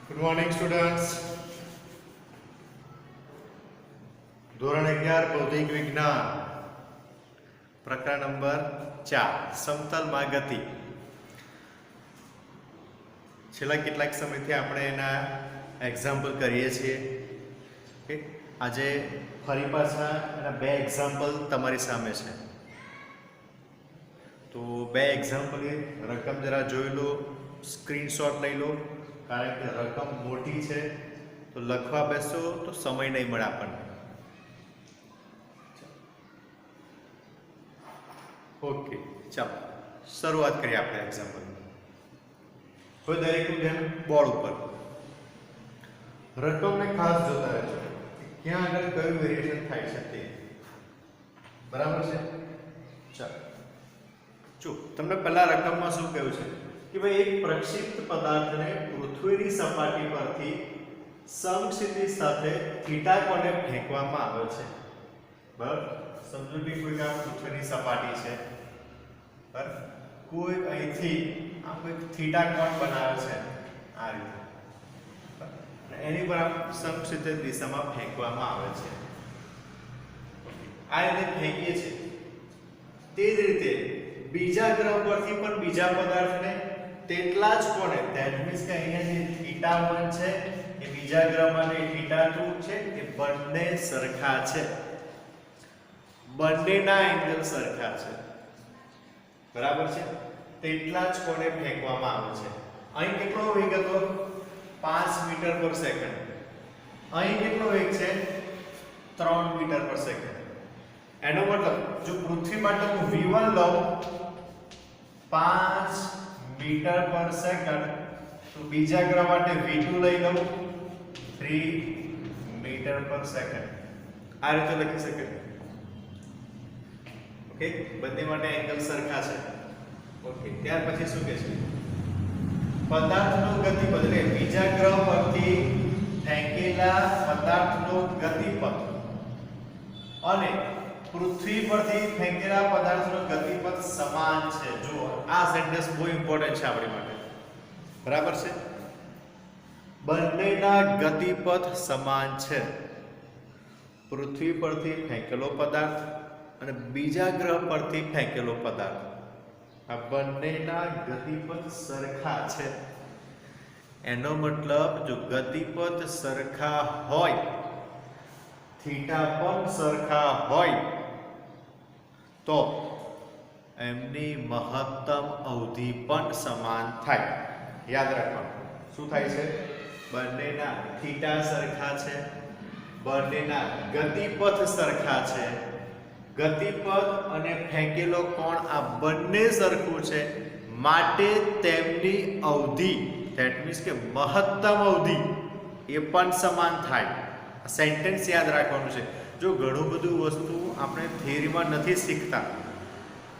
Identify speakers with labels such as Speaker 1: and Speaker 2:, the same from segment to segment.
Speaker 1: Good morning students. ધોરણ 11 ભૌતિક વિજ્ઞાન પ્રકરણ નંબર 4 સમતલમાં ગતિ. છેલ્લા કેટલાક સમયથી આપણે એના એક્ઝામ્પલ કરીએ છીએ. ઓકે, આજે ફરી પાછા એના બે એક્ઝામ્પલ તમારી સામે છે. તો બે એક્ઝામ્પલ રકમ જરા જોઈ લો, સ્ક્રીનશોટ લઈ લો, કારણ કે રકમ મોટી છે તો લખવા બેસો તો સમય નહીં મળે આપણને. ઓકે, ચાલો શરૂઆત કરીએ આપણે એક્ઝામ્પલની. હવે દરેકનું ધ્યાન બોર્ડ ઉપર. રકમને ખાસ જોતા રહેજો, ક્યાં આગળ કયું વેરિએશન થાય છે તે. બરાબર છે? ચાલો જો તમને પહેલા રકમમાં શું કહ્યું છે કે ભાઈ એક પ્રક્ષિપ્ત પદાર્થને પૃથ્વીની સપાટી પરથી સમક્ષિતિજ સાથે થીટા કોણે ફેંકવામાં આવે છે. બરાબર? સમજો કે કોઈ આ પૃથ્વીની સપાટી છે, બરાબર, કોઈ અહીંથી આ કોઈ થીટા કોણ બનાવે છે આ રીતે, અને એની પર સમક્ષિતિજ દિશામાં ફેંકવામાં આવે છે. આ રીતે ફેંકીએ છીએ. તે જ રીતે બીજા ગ્રહ પરથી પણ બીજા પદાર્થને તેટલા જ કોણે, ધેટ મીન્સ કે અહીંયા જે θ1 છે એ બીજા ગ્રહ માટે θ2 છે, એ બંને સરખા છે, બંનેના એંગલ સરખા છે. બરાબર છે? તેટલા જ કોણે ફેંકવામાં આવે છે. અહીં કેટલો વેગ હતો? 5 મીટર પર સેકન્ડ. અહીં કેટલો વેગ છે? 3 મીટર પર સેકન્ડ. એનો મતલબ જો પૃથ્વી માટે હું v1 લઉં 5 મીટર પર સેકન્ડ, તો બીજા ગ્રહ માટે v2 લઈ લઉં 3 મીટર પર સેકન્ડ. આ રીતે લખી શકાય. ઓકે, બંને માટે એંગલ સરખા છે. ઓકે, ત્યાર પછી શું કહે છે? પદાર્થનો ગતિપથ, એટલે બીજા ગ્રહ પરથી ફેંકેલા પદાર્થનો ગતિપથ અને પૃથ્વી પરથી ફેંકેલા પદાર્થનો ગતિપથ સમાન છે. જો આ સેન્ટેન્સ બહુ ઇમ્પોર્ટન્ટ છે આપણી માટે. બરાબર છે? બંનેના ગતિપથ સમાન છે. પૃથ્વી પરથી ફેંકેલો પદાર્થ અને બીજા ગ્રહ પરથી ફેંકેલો પદાર્થ, આ બંનેના ગતિપથ સરખા છે. એનો મતલબ જો ગતિપથ સરખા હોય, થીટા પણ સરખા હોય, તો એમની મહત્તમ અવધિ પણ સમાન થાય. યાદ રાખવાનું. શું થાય છે? બંનેના થીટા સરખા છે, બંનેના ગતિપથ સરખા છે, ગતિપથ અને ફેંકેલો કોણ આ બંને સરખું છે, માટે તેમની અવધિ, ધેટ મીન્સ કે મહત્તમ અવધિ એ પણ સમાન થાય. આ સેન્ટેન્સ યાદ રાખવાનું છે. જો ઘણું બધું વસ્તુ આપણે થિયરીમાં નથી શીખતા,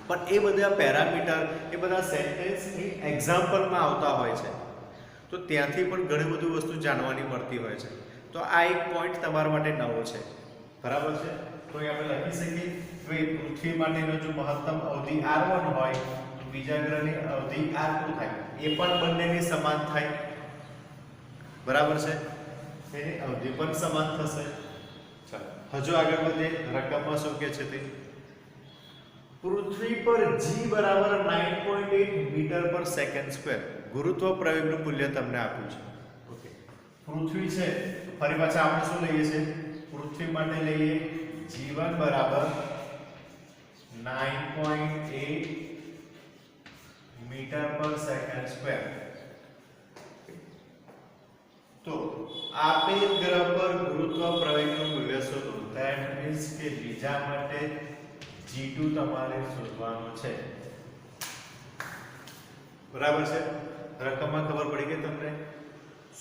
Speaker 1: પણ એ બધા પેરામીટર, એ બધા સેન્ટેન્સની એક્ઝામ્પલમાં આવતા હોય છે, તો ત્યાંથી પણ ઘણી બધી વસ્તુ જાણવાની મળતી હોય છે. તો આ એક પોઈન્ટ તમારા માટે નવો છે. બરાબર છે? તો એ આપણે લખી શકીએ કે પૃથ્વી માટેનો જો મહત્તમ અવધિ r1 હોય તો બીજા ગ્રહની અવધિ r2 થાય, એ પણ બંનેની સમાન થાય. બરાબર છે? એની અવધિ પણ સમાન થશે. ચાલો હજુ આગળ વધીએ. રકમમાં શું કહે છે તે? પૃથ્વી પર g બરાબર 9.8 મીટર પર સેકન્ડ સ્ક્વેર ગુરુત્વ પ્રયોગનું મૂલ્ય તમને આપ્યું છે. ઓકે, પૃથ્વી છે, ફરી પાછા આપણે શું લઈએ છીએ? પૃથ્વી માટે લઈએ g1 બરાબર 9.8 મીટર પર સેકન્ડ સ્ક્વેર. તો આપેલ ગ્રહ પર ગુરુત્વ પ્રવેગનું મૂલ્ય શોધો. ધેટ મીન્સ કે બીજા માટે g2 તમારે શોધવાનું છે. બરાબર છે? રકમમાં ખબર પડી ગઈ તમને?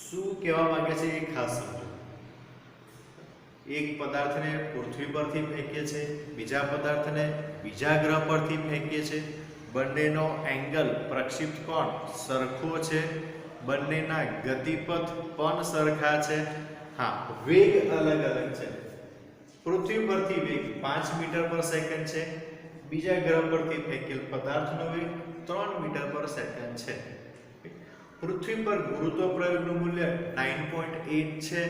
Speaker 1: શું કહેવા માંગે છે એ ખાસ સમજો. એક પદાર્થને પૃથ્વી પરથી ફેંકીએ છે, બીજા પદાર્થને બીજા ગ્રહ પરથી ફેંકીએ છે, બંનેનો એંગલ, પ્રક્ષિપ્ત કોણ સરખો છે, બંનેના ગતિપથ પણ સરખા છે. હા, વેગ અલગ અલગ છે. પૃથ્વી પરથી વેગ 5 મીટર પર સેકન્ડ છે, બીજા ગ્રહ પરથી ફેંકેલ પદાર્થનો વેગ 3 મીટર પર સેકન્ડ છે. પૃથ્વી પર ગુરુત્વ પ્રયોગનું મૂલ્ય 9.8 છે,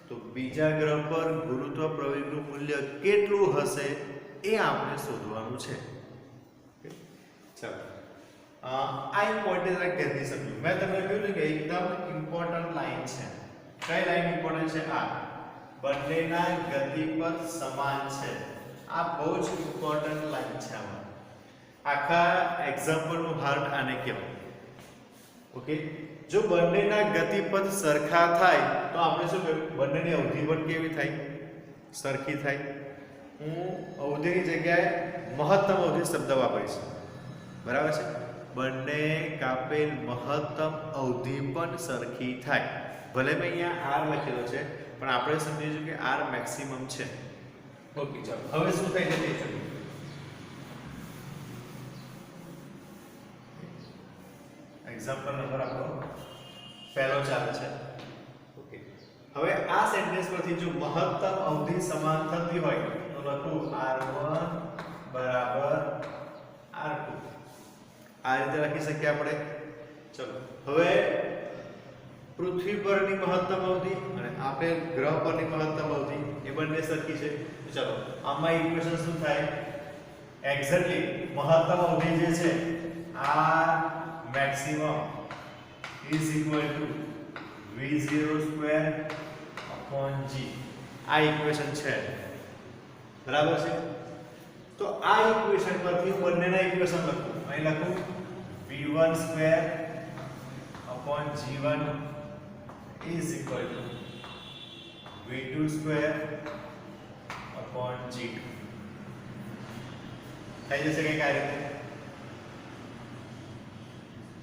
Speaker 1: તો બીજા ગ્રહ પર ગુરુત્વ પ્રયોગનું મૂલ્ય કેટલું હશે એ આપણે શોધવાનું છે. ચાલો આ ઇમ્પોર્ટન્ટ ધ્યાનથી સમજો. મેં તમને કહ્યું કે એકદમ ઇમ્પોર્ટન્ટ લાઈન છે. કઈ લાઈન ઇમ્પોર્ટન્ટ છે? આ બંનેના ગતિપથ સમાન છે. આ બહુ જ ઇમ્પોર્ટન્ટ લાઈન છે. આમાં આખા એક્ઝામ્પલનું હાર્ટ આને કહેવાય. ઓકે, જો બંનેના ગતિપથ સરખા થાય તો આપણે શું કહેવું? બંનેની અવધિ પણ કેવી થાય? સરખી થાય. હું અવધિની જગ્યાએ મહત્તમ અવધિ શબ્દ વાપરીશ. બરાબર છે? બંને કાપેલ મહત્તમ અવધિ પણ સરખી થાય. ભલે મેં અહીંયા r લખેલો છે, પણ આપણે સમજીશું કે r મેક્સિમમ છે. ઓકે, ચાલો હવે શું થાય છે તે જોઈએ. એક્ઝામ્પલ નંબર આપણો પહેલો ચાલે છે. ઓકે, હવે આ સેન્ટેન્સ પરથી જો મહત્તમ અવધિ સમાન થતી હોય તો લખું r1 બરાબર r2. આ રીતે લખી શકીએ આપણે. ચલો હવે પૃથ્વી પરની મહત્તમ અવધિ અને આપેલ ગ્રહ પરની મહત્તમ અવધિ એ બંને સરખી છે. ચલો આમાં ઇક્વેશન શું થાય? એક્ઝેક્ટલી મહત્તમ અવધિ જે છે r maximum is equal to v02 upon g. આ ઇક્વેશન છે. બરાબર છે? તો આ ઇક્વેશન પરથી બંનેના ઇક્વેશન લખું. અહીં લખું v12 upon g1 is equal to v22 upon g2. થઈ જશે કે કઈ રીતે?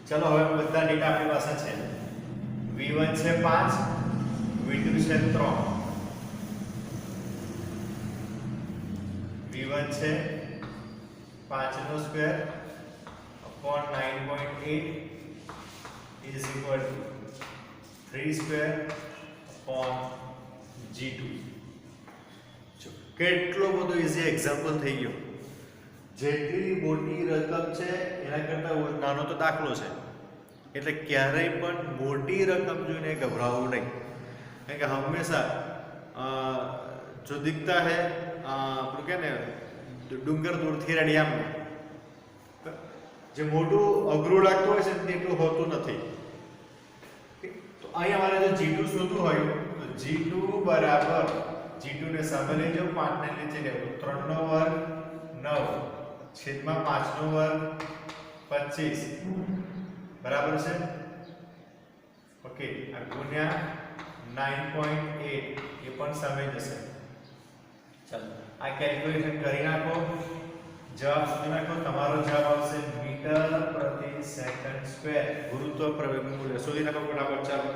Speaker 1: ચલો હવે બધા ડેટા આપણી પાસે છે. v1 છે 5, v2 છે 3. v1 છે 5 નો square upon 9.8 is equal to 3 square upon g2. કેટલો બધો ઈઝી એક્ઝામ્પલ થઈ ગયો. જેટલી મોટી રકમ છે એના કરતાં નાનો તો દાખલો છે, એટલે ક્યારેય પણ મોટી રકમ જોઈને ગભરાવું નહીં. કારણ કે હંમેશા જો દિખતા હે આપણું કે ને ડુંગર દૂરથી રડિયામ, જે મોટું અઘરું લાગતું હોય છે તેટલું હોતું નથી. તો અહીં અમારે જો g2 શોધવું હોય તો g2 બરાબર g2 ને સામે લઈ જાઓ, 5 ને નીચે લેવું, 3 નો વર્ગ 9 છેદમાં 5 નો વર્ગ 25 બરાબર છે. ઓકે, આ ગુણ્યા 9.8 એ પણ સામે જશે. ચાલો આ કેલ્ક્યુલેશન કરી નાખો, જવાબ શોધી નાખો. તમારો જવાબ આવશે મીટર પ્રતિ સેકન્ડ સ્ક્વેર. ગુરુત્વ પ્રવેગનું મૂલ્ય શોધી નાખો ફટાફટ. ચાલો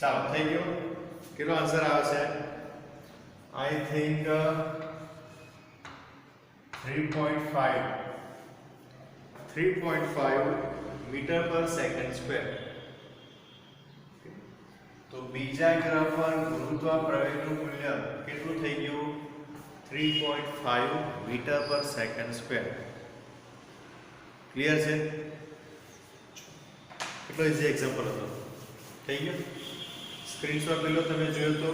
Speaker 1: ચાલો થઈ ગયો. કેટલો આન્સર આવે છે? આઈ થિંક 3.5 મીટર પર સેકન્ડ સ્ક્વેર. તો બીજા ગ્રહ પર ગુરુત્વ પ્રવેગનું મૂલ્ય કેટલું થઈ ગયું? 3.5 મીટર પર સેકન્ડ સ્ક્વેર. ક્લિયર છે? કેટલો ઇઝી એક્ઝામ્પલ હતો. થઈ ગયો. સ્ક્રીનશોટ લઈ લો તમે જોયો તો.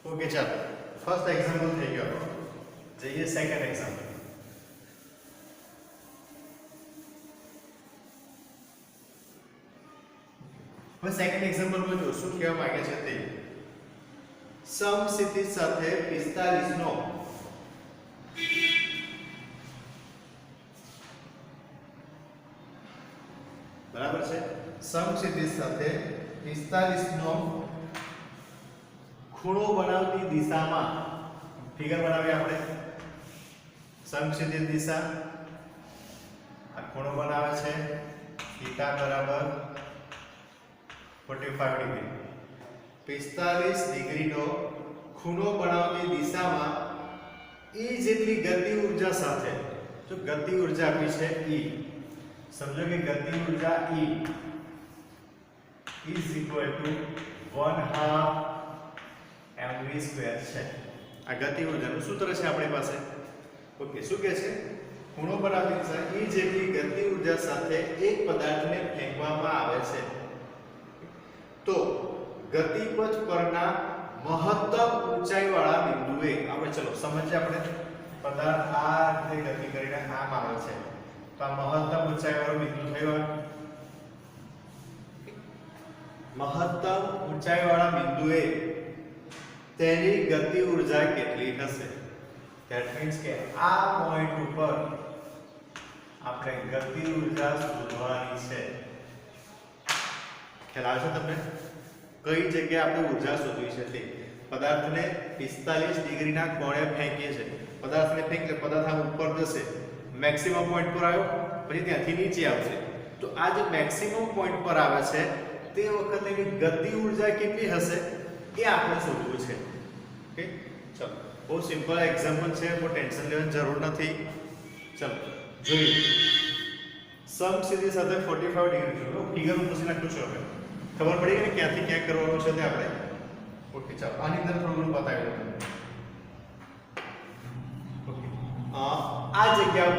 Speaker 1: ઓકે, ચાલો ફર્સ્ટ એક્ઝામ્પલ થઈ ગયો. જઈએ સેકન્ડ એક્ઝામ્પલ. હવે સેકન્ડ એક્ઝામ્પલમાં જો શું કહેવા માંગે છે તે સમસ્થિતિ સાથે 45 નો બરાબર છે. સમસ્થિતિ સાથે 45 નો ખૂણો બનાવતી દિશામાં ફિગર બનાવીએ આપણે. સમક્ષિતિજ દિશા આ ખૂણો બનાવે છે થીટા બરાબર 45 ડિગ્રી 45 ડિગ્રીનો ખૂણો બનાવતી દિશામાં e જેટલી ગતિ ઊર્જા સાથે જો ગતિ ઊર્જા આપી છે e સમજો કે ગતિ ઊર્જા e is equal to 1/2 mv² છે આ ગતિ ઊર્જાનું સૂત્ર છે આપણી પાસે ઓકે શું કહે છે ખૂણો બનાવતી દિશા e જેટલી ગતિ ઊર્જા સાથે એક પદાર્થને ફેંકવામાં આવે છે તો ગતિપથ પરના મહત્તમ ઊંચાઈવાળા બિંદુએ આપણે ચલો સમજીએ આપણે પદાર્થ આ રીતે ગતિ કરીને આમ આવે છે તો આ મહત્તમ ઊંચાઈવાળો બિંદુ થયો મહત્તમ ઊંચાઈવાળા બિંદુએ તેની ગતિ ઊર્જા કેટલી હશે ધેટ મીન્સ કે આ પોઈન્ટ ઉપર આપણે ગતિ ઊર્જા શોધવાની છે ખ્યાલ આવે છે તમને કઈ જગ્યાએ આપણે ઊર્જા શોધવી છે તે પદાર્થને 45 ડિગ્રીના કોણે ફેંકીએ છે પદાર્થને ફેંકીએ પદાર્થ આમ ઉપર જશે મેક્સિમમ પોઈન્ટ પર આવ્યો પછી ત્યાંથી નીચે આવશે તો આ જે મેક્સિમમ પોઈન્ટ પર આવે છે તે વખતે એની ગતિ ઊર્જા કેટલી હશે એ આપણે શોધવું છે ઓકે ચલો બહુ સિમ્પલ એક્ઝામ્પલ છે બહુ ટેન્શન લેવાની જરૂર નથી ચલો જોઈએ સમક્ષિતિજ સાથે 45 ડિગ્રી જો ફિગર પૂછી નાખ્યું છે હવે ખબર પડી ગઈ ને ક્યાંથી ક્યાં કરવાનું છે તે આપણે ઓકે ચાલો આની અંદર થોડું બતાવી દઉં ઓકે આ જગ્યા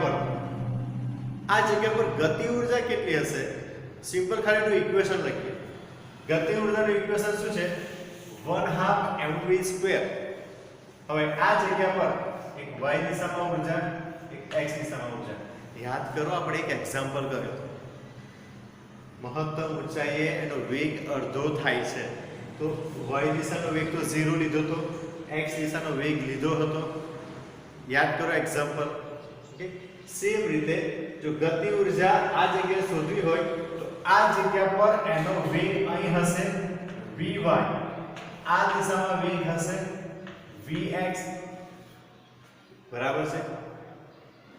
Speaker 1: પર ગતિ ઊર્જા કેટલી હશે સિમ્પલ ખાલી એનું ઇક્વેશન લખીએ ગતિ ઊર્જાનું ઇક્વેશન શું છે 1/2 mv². હવે આ જગ્યા પર એક y દિશામાં ઊર્જા એક x દિશામાં ઊર્જા યાદ કરો આપણે એક એક્ઝામ્પલ કર્યો મહત્તમ ઊંચાઈએ એનો વેગ અડધો થાય છે તો y દિશાનો વેગ તો 0 લીધો તો x દિશાનો વેગ લીધો હતો યાદ કરો એક્ઝામ્પલ ઓકે સેમ રીતે જો ગતિ ઊર્જા આ જગ્યાએ શોધવી હોય તો આ જગ્યા પર એનો વેગ અહીં હશે vy આ દિશામાં વેગ હશે vx બરાબર છે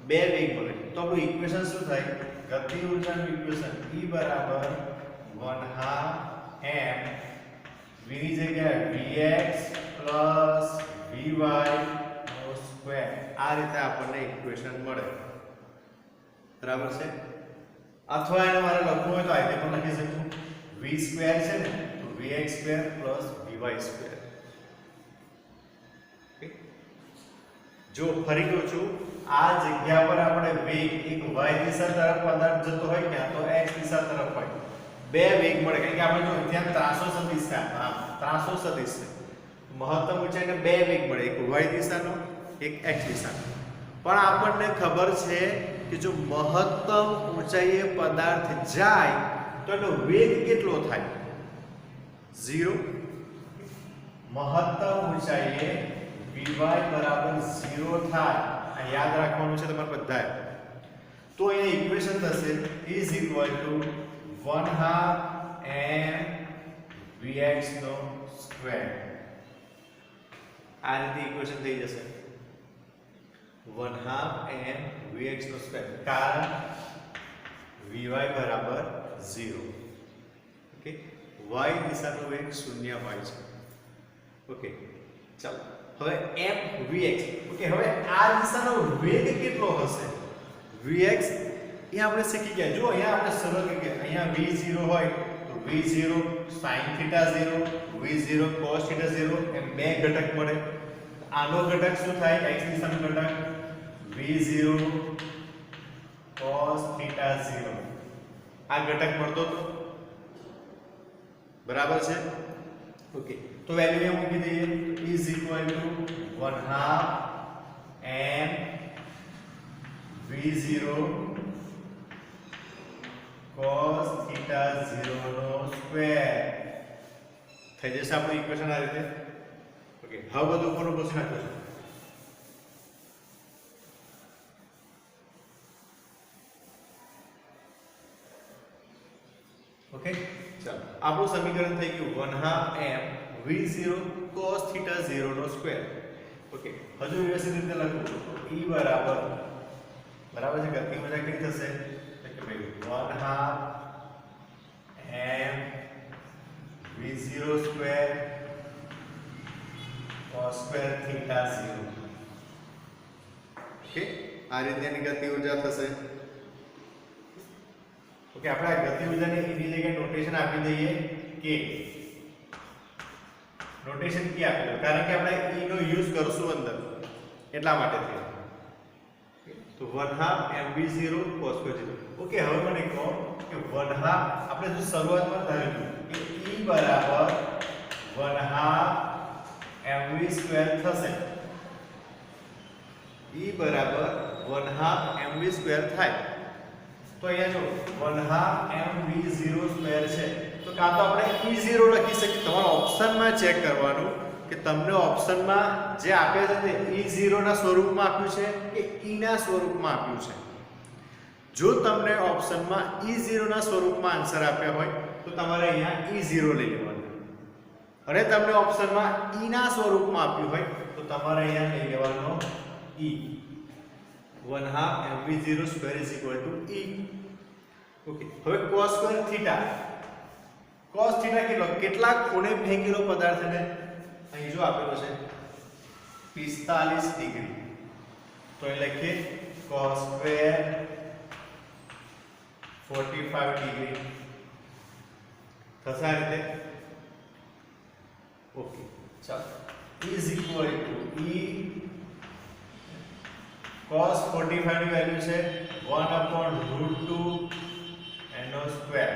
Speaker 1: બે વેગ મળે તો આપણું ઇક્વેશન શું થાય ગતિ ઊર્જાનું ઇક્વેશન E બરાબર 1/2 m v ની જગ્યાએ vx vy નો સ્ક્વેર આ રીતે આપણને ઇક્વેશન મળે બરાબર છે અથવા એને મારે લખવું હોય તો આ રીતે પણ લખી શકું v સ્ક્વેર છે ને તો vx² vy². જો ફરી કહું છું આ જગ્યા પર આપણે વેગ એક y દિશા તરફ પદાર્થ જતો હોય ત્યાં તો x દિશા તરફ હોય બે વેગ મળે કારણ કે આપણે જો ત્યાં ત્રાસો સદિશ છે ત્રાસો સદિશ છે મહત્તમ ઊંચાઈને બે વેગ મળે એક y દિશાનો એક x દિશાનો પણ આપણને ખબર છે કે જો મહત્તમ ઊંચાઈએ પદાર્થ જાય તો એનો વેગ કેટલો થાય 0 મહત્તમ ઊંચાઈએ vy બરાબર 0 થાય આ યાદ રાખવાનું છે તમારે બધાએ તો અહીંયા ઇક્વેશન થશે is equal to 1/2 m vx નો સ્ક્વેર આ રીતે ઇક્વેશન થઈ જશે 1/2 m vx નો સ્ક્વેર કારણ vy બરાબર 0 ઓકે y દિશાનો વેગ 0 હોય છે ઓકે ચાલો હવે m vx ઓકે હવે આ દિશાનો વેગ કેટલો હશે vx એ આપણે શીખી ગયા જો અહીંયા આપણે સરળ કે અહીંયા v0 હોય તો v0 sin θ 0 v0 cos θ 0 એમ બે ઘટક મળે આનો ઘટક શું થાય x દિશાનો ઘટક v0 cos θ 0 આ ઘટક મળતો તો બરાબર છે ઓકે તો વેલ્યુ એ મૂકી દઈએ is equal to 1/2 m v0 cos θ 0 no square થઈ જશે આપણું ઇક્વેશન આ રીતે ઓકે હવે બધું ઉપરનું પૂછી નાખો ઓકે ચાલો આપણું સમીકરણ થઈ ગયું 1/2 m v0 cos θ 0 નો સ્ક્વેર ઓકે હજુ વ્યવસ્થિત રીતે લખું e બરાબર બરાબર છે. ગતિ ઉર્જા કેટલી થશે કે ભાઈ 1/2 m v0 square cos square theta 0. Okay, આ રીતે એની ગતિ ઉર્જા થશે. ઓકે, આપણે આ ગતિ ઉર્જાને એની જગ્યાએ નોટેશન આપી દઈએ કે નોટેશન કે આપી દો, કારણ કે આપણે e નો યુઝ કરશું અંદર એટલા માટે છે. તો 1/2 mv0 cos સ્ક્વેર 0. ઓકે, હવે મને કહો કે 1/2 આપણે જો શરૂઆતમાં ધાર્યું કે e બરાબર 1/2 mv સ્ક્વેર થશે. e બરાબર 1/2 mv સ્ક્વેર થાય. તો અહીંયા જો 1/2 mv0 સ્ક્વેર છે, તો કાં તો આપણે e0 લખી શકીએ. તમારા ઓપ્શનમાં ચેક કરવાનું કે તમને ઓપ્શનમાં જે આપ્યા છે તે e0 ના સ્વરૂપમાં આપ્યું છે કે e ના સ્વરૂપમાં આપ્યું છે. જો તમને ઓપ્શનમાં e0 ના સ્વરૂપમાં આન્સર આપ્યા હોય તો તમારે અહીંયા e0 લઈ લેવાનું, અને તમને ઓપ્શનમાં e ના સ્વરૂપમાં આપ્યું હોય તો તમારે અહીંયા લઈ લેવાનો e. 1/2 mv0 square is equal to e. Okay, હવે cos square theta. cos theta કેટલા ખૂણે ફેંકેલો પદાર્થને અહીં જો આપેલો છે 45 ડિગ્રી. તો અહીં લખીએ cos સ્ક્વેર 45 ડિગ્રી થશે આ રીતે. ઓકે, ચાલો is equal to e cos 45 ની વેલ્યુ છે 1/√2 એનો સ્ક્વેર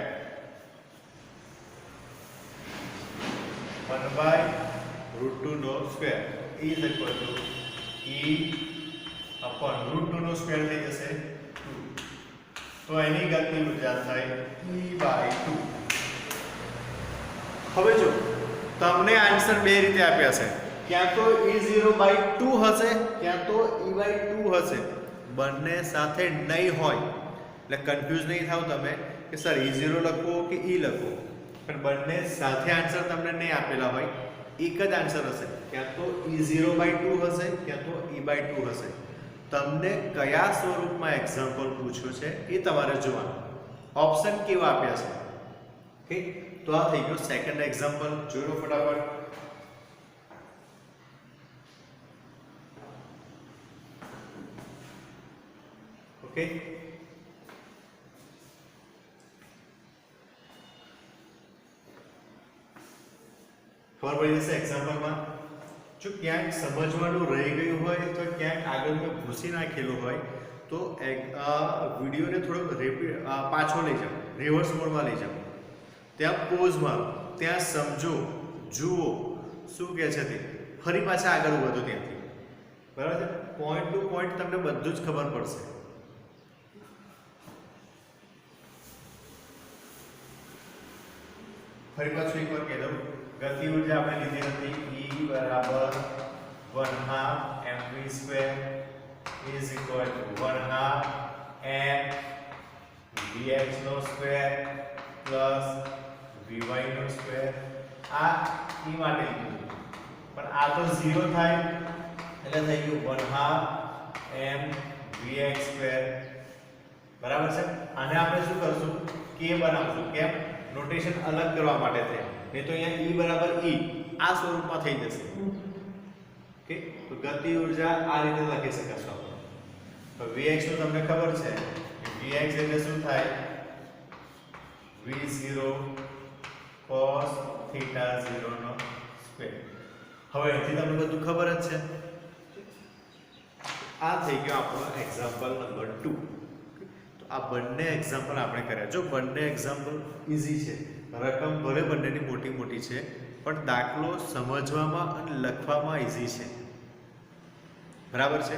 Speaker 1: 1/√2 નો square is equal to e/√2 નો સ્ક્વેર થઈ જશે 2. તો એની ગતિ ઉર્જા થાય e/2. હવે જો તમને આન્સર બે રીતે આપ્યા છે, ક્યાં તો e0/2 હશે, ક્યાં તો e/2 હશે. બંને સાથે નહીં હોય એટલે કન્ફ્યુઝ નહીં થાવ તમે કે સર e0 લખવો કે e લખવો. પણ બંને સાથે આન્સર તમને નહીં આપેલા હોય, એક જ આન્સર હશે, ક્યાં તો e0/2 હશે, ક્યાં તો e/2 હશે. તમને કયા સ્વરૂપમાં એક્ઝામ્પલ પૂછ્યું છે એ તમારે જોવાનું. ઓપ્શન કેવા આપ્યા છે. ઓકે, તો આ થઈ ગયો સેકન્ડ એક્ઝામ્પલ. જોઈ લો ફટાફટ. ઓકે, ખબર પડી જશે એક્ઝામ્પલમાં. જો ક્યાંક સમજવાનું રહી ગયું હોય તો ક્યાંક આગળ મેં ભૂસી નાખેલું હોય તો વિડીયોને થોડોક પાછો લઈ જાઓ, રિવર્સ મોડમાં લઈ જાઓ, ત્યાં પોઝ મારો, ત્યાં સમજો, જુઓ શું કહે છે તે, ફરી પાછા આગળ વધો ત્યાંથી. બરાબર છે? પોઈન્ટ ટુ પોઈન્ટ તમને બધું જ ખબર પડશે. ફરી પાછું એકવાર કહી દઉં. ગતિ ઉર્જા આપણે લીધી હતી e બરાબર 1/2 mv square is equal to 1/2 m vx નો સ્ક્વેર પ્લસ vy નો સ્ક્વેર. આ e માટે લીધું, પણ આ તો 0 થાય એટલે થઈ ગયું 1/2 m vx સ્ક્વેર. બરાબર છે? આને આપણે શું કરશું, k બનાવશું. કેમ? નોટેશન અલગ કરવા માટે છે. નહીં તો અહીંયા e બરાબર e આ સ્વરૂપમાં થઈ જશે. ઓકે, તો ગતિ ઉર્જા આ રીતે લખી શકાશે આપણે. તો vx નું તમને ખબર છે કે vx એટલે શું થાય, v0 cos theta 0 નો સ્ક્વેર. હવે અહીંથી તમને બધું ખબર જ છે. આ થઈ ગયો આપણો એક્ઝામ્પલ નંબર 2. આ બંને એક્ઝામ્પલ આપણે કર્યા. જો બંને એક્ઝામ્પલ ઈઝી છે, રકમ ભલે બંનેની મોટી મોટી છે, પણ દાખલો સમજવામાં અને લખવામાં ઈઝી છે. બરાબર છે?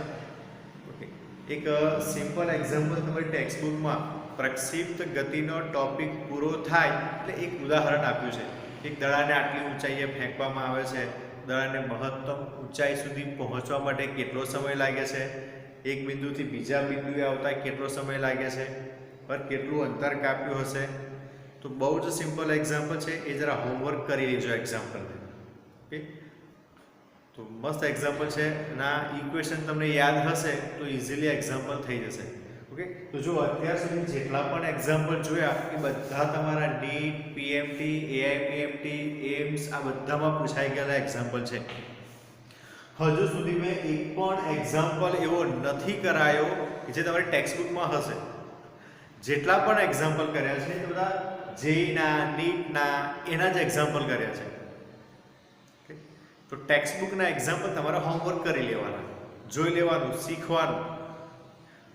Speaker 1: ઓકે, એક સિમ્પલ એક્ઝામ્પલ તમારી ટેક્સ્ટબુકમાં પ્રક્ષિપ્ત ગતિનો ટોપિક પૂરો થાય એટલે એક ઉદાહરણ આપ્યું છે. એક દડાને આટલી ઊંચાઈએ ફેંકવામાં આવે છે, દડાને મહત્તમ ઊંચાઈ સુધી પહોંચવા માટે કેટલો સમય લાગે છે, એક બિંદુથી બીજા બિંદુએ આવતા કેટલો સમય લાગે છે, પર કેટલું અંતર કાપ્યું હશે. તો બહુ જ સિમ્પલ એક્ઝામ્પલ છે, એ જરા હોમવર્ક કરી લેજો એક્ઝામ્પલને. ઓકે, તો મસ્ત એક્ઝામ્પલ છે. ના ઇક્વેશન તમને યાદ હશે તો ઇઝીલી એક્ઝામ્પલ થઈ જશે. ઓકે, ઓકે, તો જો અત્યાર સુધી જેટલા પણ એક્ઝામ્પલ જોયા એ બધા તમારા નીટ, પીએમટી, એઆઈપીએમટી, એમ્સ આ બધામાં પૂછાઈ ગયેલા એક્ઝામ્પલ છે. હજુ સુધી મેં એક પણ એક્ઝામ્પલ એવો નથી કરાયો કે જે તમારી ટેક્સ્ટબુકમાં હશે. જેટલા પણ એક્ઝામ્પલ કર્યા છે એ બધા જેઈના, નીટના એના જ એક્ઝામ્પલ કર્યા છે. તો ટેક્સ્ટબુકના એક્ઝામ્પલ તમારે હોમવર્ક કરી લેવાના, જોઈ લેવાનું, શીખવાનું.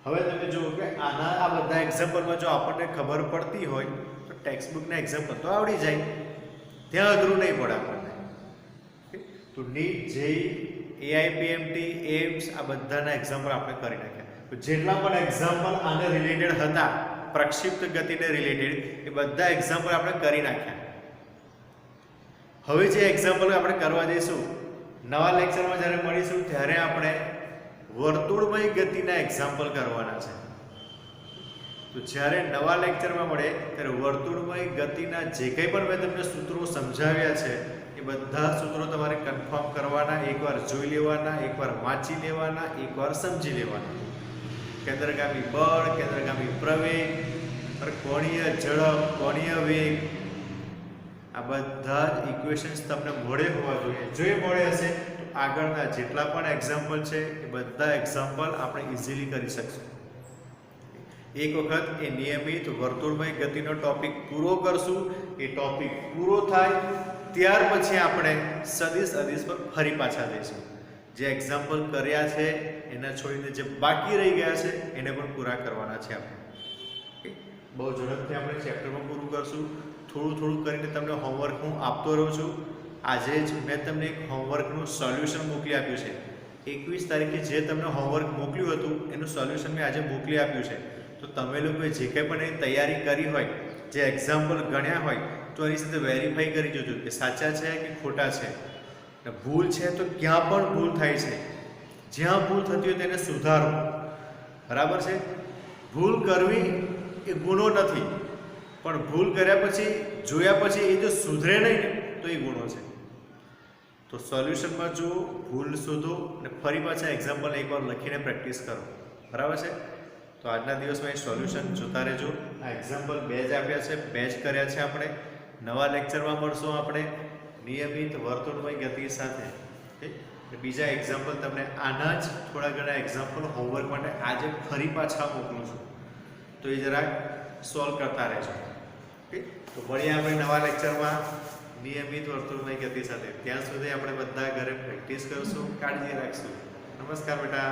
Speaker 1: હવે તમે જુઓ કે આ બધા એક્ઝામ્પલમાં જો આપણને ખબર પડતી હોય તો ટેક્સ્ટબુકના એક્ઝામ્પલ તો આવડી જાય, ત્યાં અઘરું નહીં પડે આપણને. તો નીટ, જેઈ, એઆઈપીએમટી, એમ્સ આ બધાના એક્ઝામ્પલ આપણે કરી નાખ્યા. તો જેટલા પણ એક્ઝામ્પલ આને રિલેટેડ હતા, પ્રક્ષિપ્ત ગતિને રિલેટેડ, એ બધા એક્ઝામ્પલ આપણે કરી નાખ્યા. હવે જે એક્ઝામ્પલ આપણે કરવા જઈશું નવા લેક્ચરમાં જ્યારે મળીશું ત્યારે આપણે વર્તુળમય ગતિના એક્ઝામ્પલ કરવાના છે. તો જ્યારે નવા લેક્ચરમાં મળે ત્યારે વર્તુળમય ગતિના જે કંઈ પણ મેં તમને સૂત્રો સમજાવ્યા છે એ બધા સૂત્રો તમારે કન્ફર્મ કરવાના, એકવાર જોઈ લેવાના, એકવાર વાંચી લેવાના, એકવાર સમજી લેવાના. કેન્દ્રગામી બળ, કેન્દ્રગામી પ્રવેગ, કોણીય ઝડપ, કોણીય વેગ, આ બધા જ ઇક્વેશન્સ તમને મળે હોવા જોઈએ. જો એ મળે હશે તો આગળના જેટલા પણ એક્ઝામ્પલ છે એ બધા એક્ઝામ્પલ આપણે ઇઝીલી કરી શકશું. એક વખત એ નિયમિત વર્તુળમય ગતિનો ટોપિક પૂરો કરશું. એ ટોપિક પૂરો થાય ત્યાર પછી આપણે સદિશ અદિશ પર ફરી પાછા જઈશું. જે એક્ઝામ્પલ કર્યા છે એના છોડીને જે બાકી રહી ગયા છે એને પણ પૂરા કરવાના છે આપણે. બહુ ઝડપથી આપણે ચેપ્ટરમાં પૂરું કરશું. થોડું થોડું કરીને તમને હોમવર્ક હું આપતો રહું છું. આજે જ મેં તમને એક હોમવર્કનું સોલ્યુશન મોકલી આપ્યું છે. 21 તારીખે જે તમને હોમવર્ક મોકલ્યું હતું એનું સોલ્યુશન મેં આજે મોકલી આપ્યું છે. તો તમે લોકોએ જે કંઈ પણ એની તૈયારી કરી હોય, જે એક્ઝામ્પલ ગણ્યા હોય, તો એની સાથે વેરીફાઈ કરી જોજો કે સાચા છે કે ખોટા છે. ભૂલ છે તો ક્યાં પણ ભૂલ થાય છે, જ્યાં ભૂલ થતી હોય તેને સુધારો. બરાબર છે? ભૂલ કરવી એ ગુનો નથી, પણ ભૂલ કર્યા પછી, જોયા પછી એ જો સુધરે નહીં તો એ ગુનો છે. તો સોલ્યુશનમાં જો ભૂલ શોધો અને ફરી પાછા એક્ઝામ્પલ એકવાર લખીને પ્રેક્ટિસ કરો. બરાબર છે? તો આજના દિવસમાં એ સોલ્યુશન જોતા રહેજો. આ એક્ઝામ્પલ 2 જ આપ્યા છે, 2 જ કર્યા છે આપણે. નવા લેક્ચરમાં મળશું આપણે નિયમિત વર્તુળમય ગતિ સાથે. બીજા એક્ઝામ્પલ તમને આના જ થોડા ઘણા એક્ઝામ્પલ હોમવર્ક માટે આજે ફરી પાછા મોકલું છું, તો એ જરાક સોલ્વ કરતા રહેજો. તો મળીએ આપણે નવા લેક્ચરમાં નિયમિત વર્તુળમય ગતિ સાથે. ત્યાં સુધી આપણે બધા ઘરે પ્રેક્ટિસ કરશું. કાળજી રાખશું. નમસ્કાર બેટા.